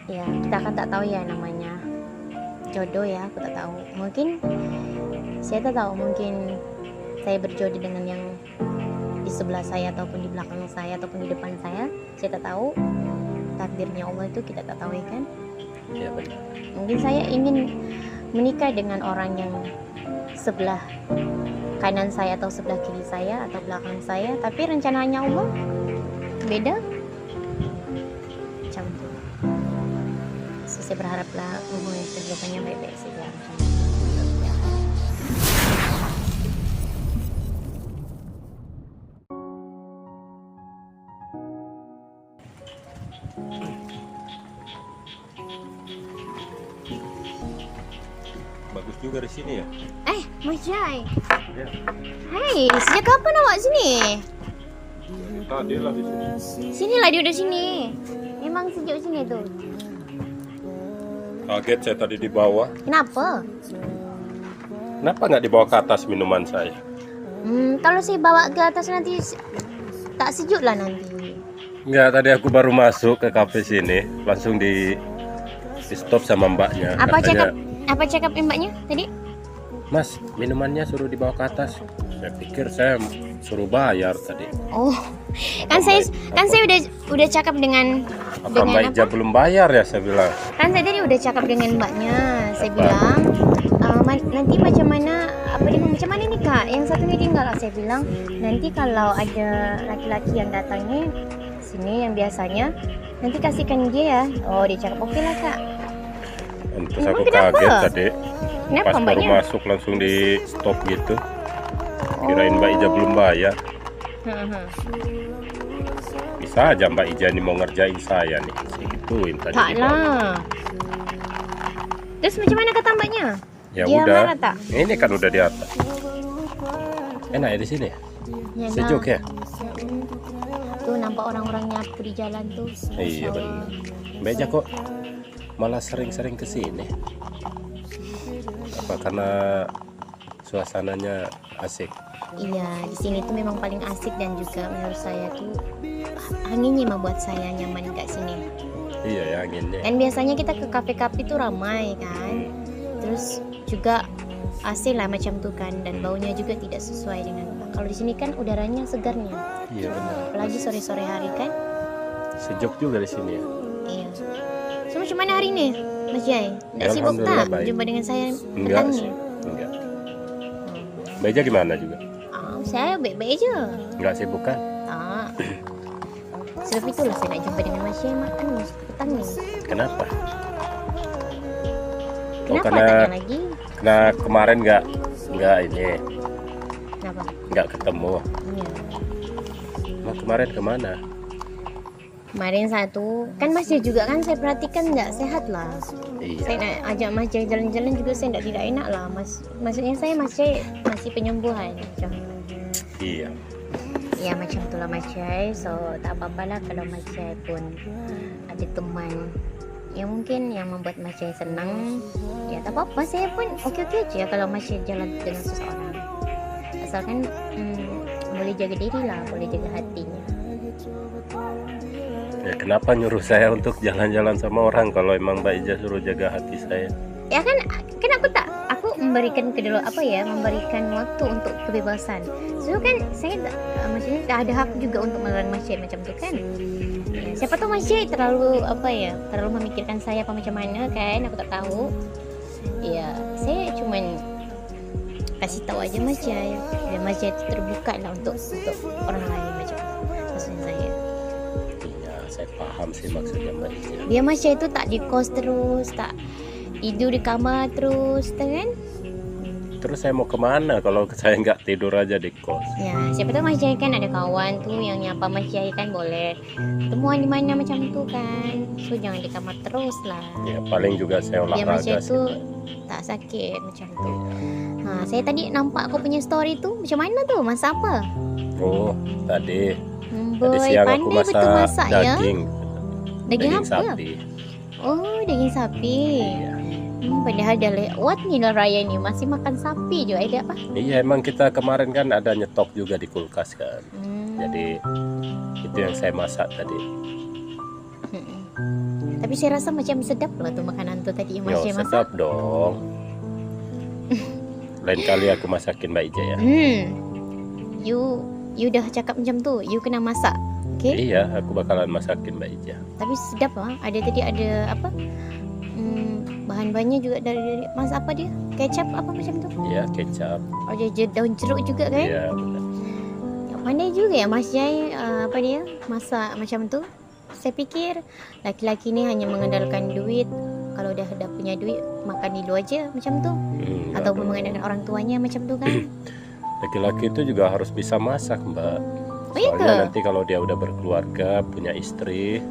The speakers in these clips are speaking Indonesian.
Ya kita kan tak tahu ya namanya jodoh ya, aku tak tahu. Mungkin saya tak tahu, mungkin saya berjodoh dengan yang di sebelah saya ataupun di belakang saya ataupun di depan saya tak tahu. Takdirnya Allah itu kita tak tahu ya kan. Iya benar. Mungkin saya ingin menikah dengan orang yang sebelah kanan saya atau sebelah kiri saya atau belakang saya, tapi rencananya Allah beda macam itu. So, saya berharaplah hubungan kedepannya baik-baik saja macam itu. Bagus juga di sini ya. Mas Jai, Ya. hai, sejak kapan awak sini? Tadi lah di sini. Sinilah dia udah sini. Memang sejak sini tuh. Kaget saya tadi di bawah. Kenapa? Kenapa nggak dibawa ke atas minuman saya? Kalau saya bawa ke atas nanti tak sejuk lah nanti. Nggak, tadi aku baru masuk ke kafe sini, langsung di stop sama mbaknya. Katanya, Apa cakap mbaknya tadi? Mas, minumannya suruh dibawa ke atas. Saya pikir saya suruh bayar tadi. Oh, kan saya udah cakap dengan Apa Mbak Ija belum bayar ya, saya bilang. kan saya tadi udah cakap dengan mbaknya. Saya bilang nanti macam mana macam mana nih kak? Yang satu ini tinggal lah. Saya bilang nanti kalau ada laki-laki yang datangnya sini yang biasanya nanti kasihkan dia ya. Oh, dia cakap oke lah kak. Terus Emang aku kenapa? kaget tadi. Kenapa Pas baru mbaknya? masuk langsung di stop gitu. Kirain Mbak Ija belum bayar. Bisa aja Mbak Ija ini mau ngerjain saya nih. Saya gituin tadi. Tak di bawah. lah. Terus macam mana kata mbaknya? Ya Dia udah. marah tak? Ini kan udah di atas. Enak ya di sini. Ya, Sejuk ya. Tuh nampak orang-orang nyapu di jalan tuh. Iya benar. Mbak Ija kok malah sering-sering ke sini. Apa karena suasananya asik? Iya, di sini tuh memang paling asik dan juga menurut saya tuh anginnya membuat saya nyaman kat sini. Iya ya anginnya. Dan biasanya kita ke kafe-kafe tuh ramai kan. Terus juga AC lah macam tuh kan dan baunya juga tidak sesuai dengan. Kalau di sini kan udaranya segarnya. Iya benar. Apalagi sore-sore hari kan. Sejuk juga di sini ya. Iya. So macam mana hari ini, Mas Jai? Nggak Ya, sibuk alhamdulillah tak baik. jumpa dengan saya Enggak petang sih. ni? Enggak. Mbak Ija gimana juga? Saya baik-baik je. Enggak sibuk kan? Tak. Sebab itulah saya nak jumpa dengan Mas Jai makan ni petang ni. Kenapa? Kenapa karena- tanya lagi? Nah kemarin nggak ini Kenapa? nggak ketemu. Iya. Nah, kemarin kemana? Kemarin satu kan Mas Jai juga kan saya perhatikan nggak sehat lah. Saya Iya. nak ajak Mas Jai jalan-jalan juga saya tidak enak lah. Maksudnya saya Mas Jai masih penyembuhan macam. Iya. Ya macam itulah Mas Jai. So tak apa-apa lah kalau Mas Jai pun ada teman yang mungkin yang membuat Mas Jai senang. Ya tak apa-apa, saya pun okey-okey aja kalau Mas Jai jalan dengan seseorang. Asalkan boleh jaga diri lah, boleh jaga hatinya. Ya kenapa nyuruh saya untuk jalan-jalan sama orang kalau emang Mbak Ija suruh jaga hati saya? Ya kan aku memberikan memberikan waktu untuk kebebasan. So kan saya maksudnya tak ada hak juga untuk melarang Mas Jai macam tu kan. Ya, siapa tahu Mas Jai terlalu memikirkan saya apa macam mana kan, aku tak tahu. Ya, saya cuman kasih tahu aja Mas Jai. Dan Mas Jai terbuka lah untuk orang lain macam maksudnya saya. Iya, saya paham sih maksudnya Mbak Ija. Dia Mas Jai tu tak di kos terus, tak tidur di kamar terus, kan? Terus saya mau kemana kalau saya nggak tidur aja di kos? Ya, siapa tahu Mas Jai kan ada kawan tuh yang nyapa Mas Jai kan boleh temuan di mana macam tu kan. So jangan di kamar terus lah. Ya paling juga saya Biar Mas Jai olahraga sih. tu tak sakit macam tu. Saya tadi nampak aku punya story tu macam mana tu? Masak apa? Oh, tadi Boy, siang aku pandai betul masak ya. daging. Daging apa? sapi. Oh, daging sapi. Iya. Padahal dah lewat ni lah raya ni masih makan sapi je. Ada apa? Iya, emang kita kemarin kan ada nyetok juga di kulkas kan. Hmm. Jadi itu yang saya masak tadi. Tapi saya rasa macam sedap lah tuh makanan tuh tadi yang Mas Jai masak. Sedap dong. Lain kali aku masakin Mbak Ija ya. You udah cakap macam tu, you kena masak. Okay? Iya, aku bakalan masakin Mbak Ija. Tapi sedap lah. Ada apa? Bahan-bahannya juga dari mas apa dia? Kecap apa macam tu? Iya, kecap. Oh, dia daun jeruk juga kan? Iya, benar. Pandai juga ya Mas Jai apa dia masak macam tu. Saya pikir laki-laki ni hanya mengandalkan duit. Kalau dah punya duit makan di luar aja macam tu. Ataupun mengandalkan orang tuanya macam tu kan. Laki-laki itu juga harus bisa masak, Mbak. Oh, iya Soalnya ke? nanti kalau dia udah berkeluarga, punya istri,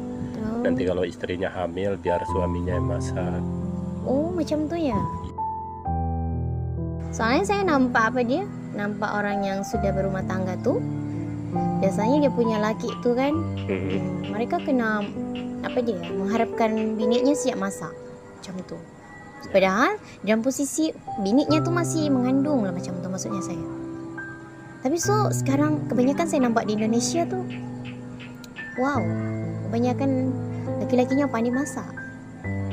nanti kalau istrinya hamil biar suaminya yang masak. Oh, macam tu ya. Soalnya saya nampak nampak orang yang sudah berumah tangga tu, biasanya dia punya laki tu kan, mereka kena mengharapkan biniknya siap masak macam tu. Padahal dalam posisi biniknya tu masih mengandung lah macam tu maksudnya saya. Tapi sekarang kebanyakan saya nampak di Indonesia tu, wow, kebanyakan laki-lakinya pandai masak.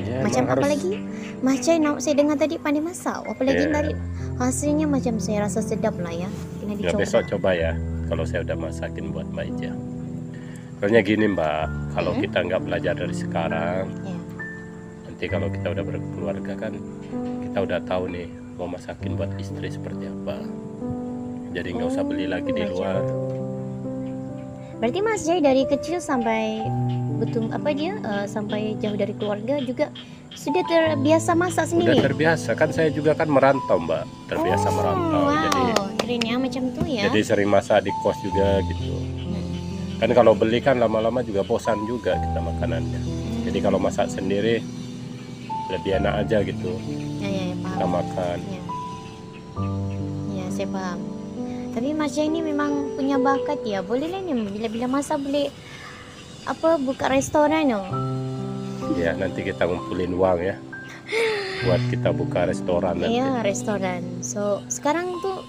Ya, Macam apa lagi? Macam saya dengar tadi pandai masak. Apalagi dari hasilnya macam saya rasa sedap lah ya. Kena dicoba. Besok coba ya, kalau saya udah masakin buat Mbak Ija. Soalnya gini Mbak, kalau kita nggak belajar dari sekarang, nanti kalau kita udah berkeluarga kan, kita udah tahu nih mau masakin buat istri seperti apa. Jadi nggak usah beli lagi di luar. Berarti Mas Jai dari kecil sampai sampai jauh dari keluarga juga sudah terbiasa masak sendiri. Sudah terbiasa kan, saya juga kan merantau Mbak, terbiasa merantau. Wow, jadi keren ya macam tuh ya. Jadi sering masak di kos juga gitu. Kan kalau beli kan lama-lama juga bosan juga kita makanannya. Jadi kalau masak sendiri lebih enak aja gitu. Ya, paham. Kita makan. Ya, saya paham. Tapi Mas Jai ini memang punya bakat ya. Boleh lah ni bila-bila masak boleh buka restoran loh. Ya, nanti kita ngumpulin uang ya. Buat kita buka restoran nanti. Iya, restoran. So, sekarang tuh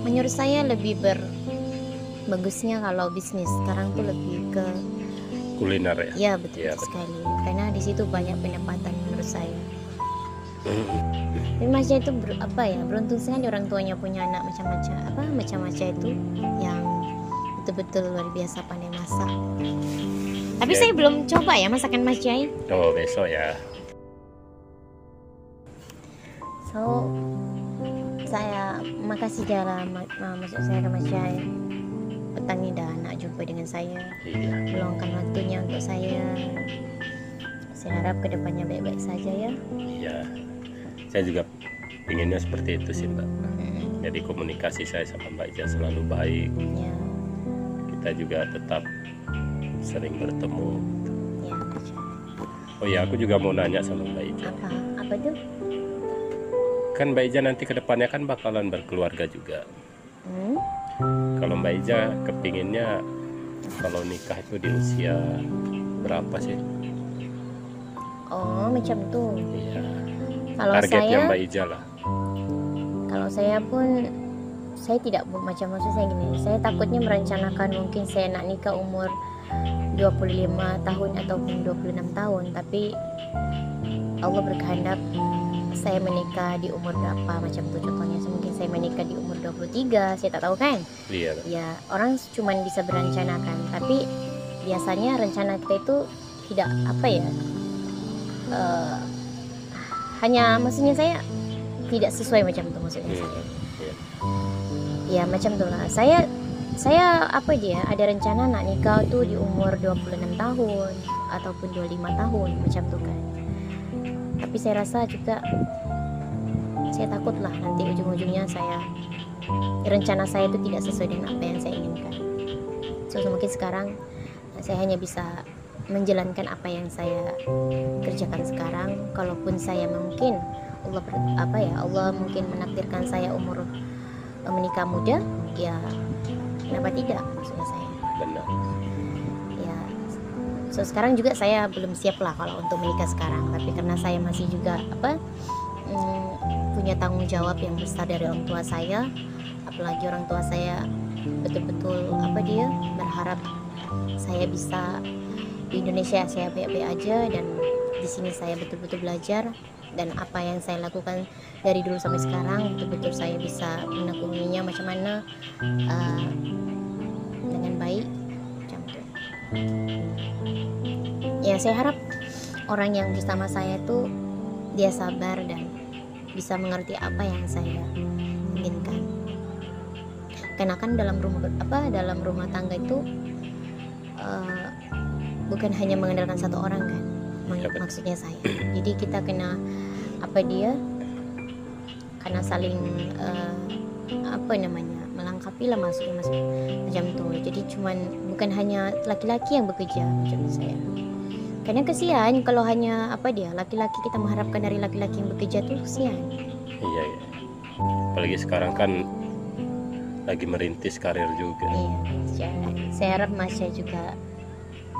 menurut saya lebih bagusnya kalau bisnis. Sekarang tuh lebih ke kuliner ya. Iya, betul sekali. Karena di situ banyak pendapatan menurut saya. Tapi Mas Jai itu beruntung sekali orang tuanya punya anak macam Mas Jai itu yang betul-betul luar biasa pandai masak. Tapi saya belum coba ya masakan Mas Jai. Oh, besok ya. So, saya makasih jalan maksud saya ke Mas Jai. Petang ini dah nak jumpa dengan saya. Meluangkan waktunya untuk saya. Saya harap kedepannya baik-baik saja ya. Iya. Saya juga inginnya seperti itu sih Mbak. Jadi komunikasi saya sama Mbak Ija selalu baik. Ya. Kita juga tetap sering bertemu. Ya, Mas Jai. Oh ya, aku juga mau nanya sama Mbak Ija. Apa tuh? Kan Mbak Ija nanti kedepannya kan bakalan berkeluarga juga. Kalau Mbak Ija kepinginnya kalau nikah itu di usia berapa sih? Oh, macam tuh. Iya. Kalau targetnya saya, Mbak Ija lah. Kalau saya pun saya tidak macam maksud saya gini. Saya takutnya merencanakan mungkin saya nak nikah umur 25 tahun ataupun 26 tahun, tapi Allah berkehendak saya menikah di umur berapa macam tu contohnya. Mungkin saya menikah di umur 23, saya tak tahu kan. Iya. Ya, orang cuma bisa berencanakan, tapi biasanya rencana kita itu tidak hanya maksudnya saya tidak sesuai macam tu maksudnya saya. Ya macam tu lah. Saya ada rencana nak nikah tu di umur 26 tahun ataupun 25 tahun macam tu kan. Tapi saya rasa juga saya takutlah nanti ujung-ujungnya rencana saya itu tidak sesuai dengan apa yang saya inginkan. So mungkin sekarang saya hanya bisa menjalankan apa yang saya kerjakan sekarang. Kalaupun saya mungkin Allah mungkin menakdirkan saya umur menikah muda, ya kenapa tidak maksudnya saya. Benar. Ya, so sekarang juga saya belum siap lah kalau untuk menikah sekarang, tapi karena saya masih juga punya tanggung jawab yang besar dari orang tua saya, apalagi orang tua saya betul-betul berharap saya bisa di Indonesia saya baik-baik aja dan di sini saya betul-betul belajar, dan apa yang saya lakukan dari dulu sampai sekarang betul-betul saya bisa menekuninya macam mana dengan baik macam itu. Ya, saya harap orang yang bersama saya itu dia sabar dan bisa mengerti apa yang saya inginkan. Karena kan dalam rumah tangga itu bukan hanya mengandalkan satu orang kan, maksudnya saya. Jadi kita kena karena saling melengkapi lah, maksudnya macam itu. Jadi bukan hanya laki-laki yang bekerja macam saya. Karena kesian kalau hanya laki-laki, kita mengharapkan dari laki-laki yang bekerja tuh kesian. Iya. Apalagi sekarang kan lagi merintis karir juga. Iya. Saya harap Masya juga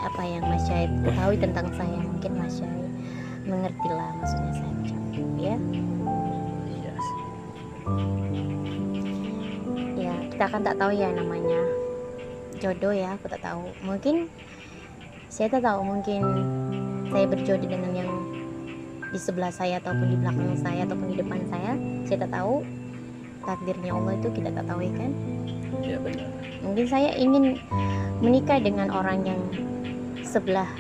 apa yang Masya ketahui tentang saya, mungkin Masya mengertilah maksudnya saya macam itu, ya. Iya sih. Ya, kita kan tak tahu ya namanya jodoh ya, aku tak tahu. Mungkin saya tak tahu, mungkin saya berjodoh dengan yang di sebelah saya ataupun di belakang saya ataupun di depan saya tak tahu. Takdirnya Allah itu kita tak tahu, ya kan? Iya, benar. Mungkin saya ingin menikah dengan orang yang sebelah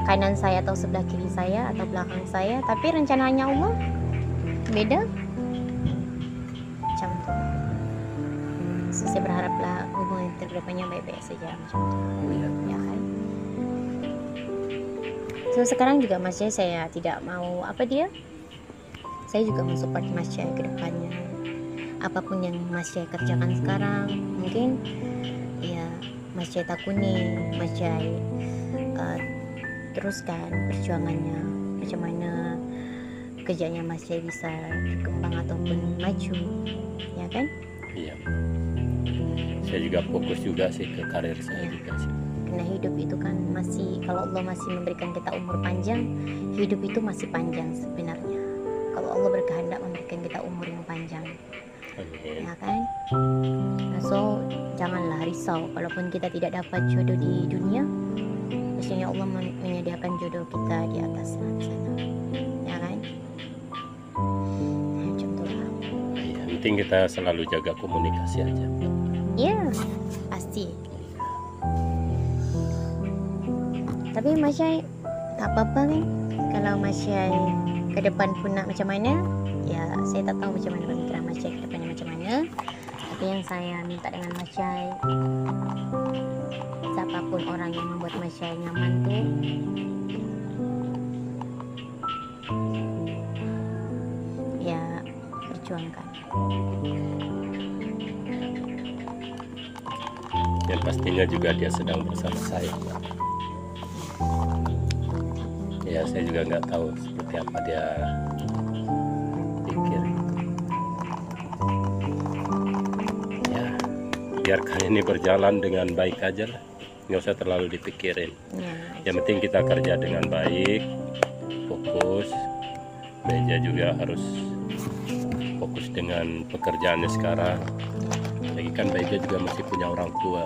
kanan saya atau sebelah kiri saya atau belakang saya, tapi rencananya Allah beda macam itu. Saya berharaplah hubungan terdepannya baik-baik saja macam itu. Iya. Ya kan? So, sekarang juga Masya saya tidak mau saya juga mensupport Masya ke depannya. Apapun yang Masya kerjakan sekarang, mungkin ya Masya takuni, Masya teruskan perjuangannya, macam mana kerjanya Masya bisa berkembang ataupun maju, ya kan? Iya. Saya juga fokus juga sih ke karir saya juga sih. Karena hidup itu kan masih, kalau Allah masih memberikan kita umur panjang, hidup itu masih panjang sebenarnya. Kalau Allah berkehendak memberikan kita umur yang panjang. Amin. Ya kan? So, janganlah risau kalaupun kita tidak dapat jodoh di dunia. Pastinya Allah menyediakan jodoh kita di atas sana. Ya kan? Macam itulah. Iya, penting kita selalu jaga komunikasi aja. Iya, pasti. Tapi Masya tak apa-apa kan, kalau Masya ke depan pun nak macam mana, ya saya tak tahu macam mana pemikiran Masya ke depannya macam mana. Tapi yang saya minta dengan Masya, siapapun orang yang membuat Masya nyaman tuh, ya perjuangkan. Yang pastinya juga dia sedang bersama saya. Ya, saya juga nggak tahu seperti apa dia pikir. Ya, biarkan ini berjalan dengan baik aja lah, nggak usah terlalu dipikirin. Yang penting kita kerja dengan baik, fokus. Meja juga harus fokus dengan pekerjaannya sekarang. Lagi kan Meja juga masih punya orang tua.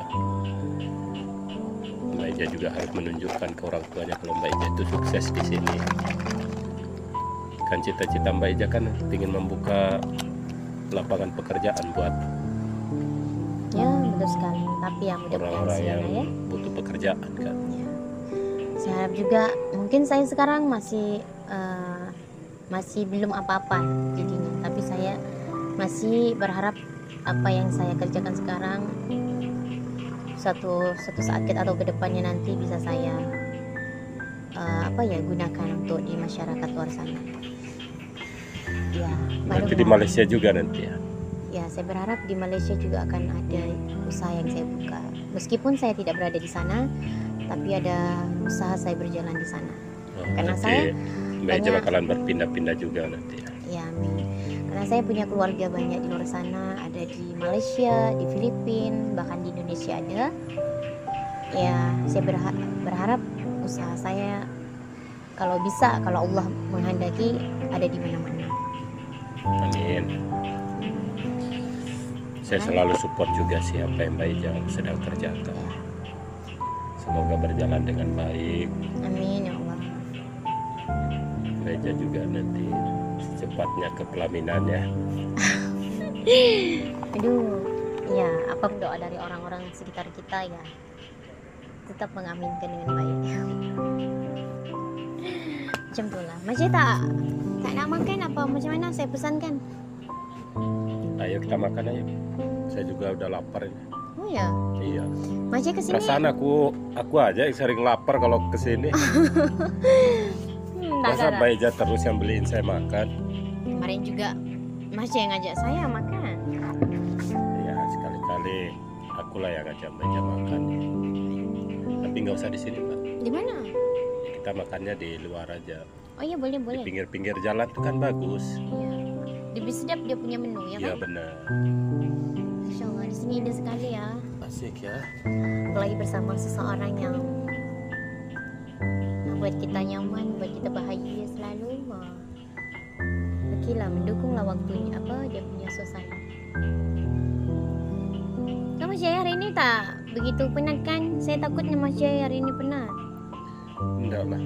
Mbak Ija juga harus menunjukkan ke orang tuanya kalau Mbak Ija itu sukses di sini. Kan cita-cita Mbak Ija kan ingin membuka lapangan pekerjaan buat Ya, betul sekali. Tapi yang orang-orang yang ya. butuh pekerjaan kan. Ya. Saya harap juga, mungkin saya sekarang masih belum apa-apa jadinya, tapi saya masih berharap apa yang saya kerjakan sekarang suatu saat atau kedepannya nanti bisa saya gunakan untuk di masyarakat luar sana. Ya, Nanti di Malaysia juga nanti ya. Ya, saya berharap di Malaysia juga akan ada usaha yang saya buka. Meskipun saya tidak berada di sana, tapi ada usaha saya berjalan di sana. Karena saya Mbak Ija bakalan berpindah-pindah juga nanti ya. Ya, amin. Karena saya punya keluarga banyak di luar sana, ada di Malaysia, di Filipina, bahkan di Indonesia ada. Ya, saya berharap usaha saya kalau Allah menghendaki ada di mana-mana. Amin. Saya selalu support juga sih apa yang Mbak Ija sedang kerjakan. Semoga berjalan dengan baik. Amin ya Allah. Meja juga nanti secepatnya ke pelaminannya. Aduh, ya apa doa dari orang-orang sekitar kita ya tetap mengaminkan dengan baik. Macam itulah. Masih tak nak makan apa macam mana saya pesankan? Ayo kita makan ayo. Saya juga udah lapar ini. Oh ya. Iya. Masih kesini. Perasaan aku aja yang sering lapar kalau kesini. Masa Mbak Eja terus yang beliin saya makan? Kemarin juga Mas yang ngajak saya makan. Ya sekali-kali akulah yang ngajak Mbak Eja makan. Tapi nggak usah di sini Mbak. Di mana? Kita makannya di luar aja. Oh iya boleh Di boleh. pinggir-pinggir jalan tuh kan bagus. Iya. Lebih sedap dia punya menu ya Iya kan? benar. Masya Allah di sini indah sekali ya. Asik ya. Apalagi bersama seseorang yang buat kita nyaman, buat kita bahagia selalu. Okey lah, mendukunglah waktunya apa dia punya suasana. Kamu Jaya hari ini tak begitu penat kan? Saya takutnya Mas Jaya hari ini penat. Enggak lah.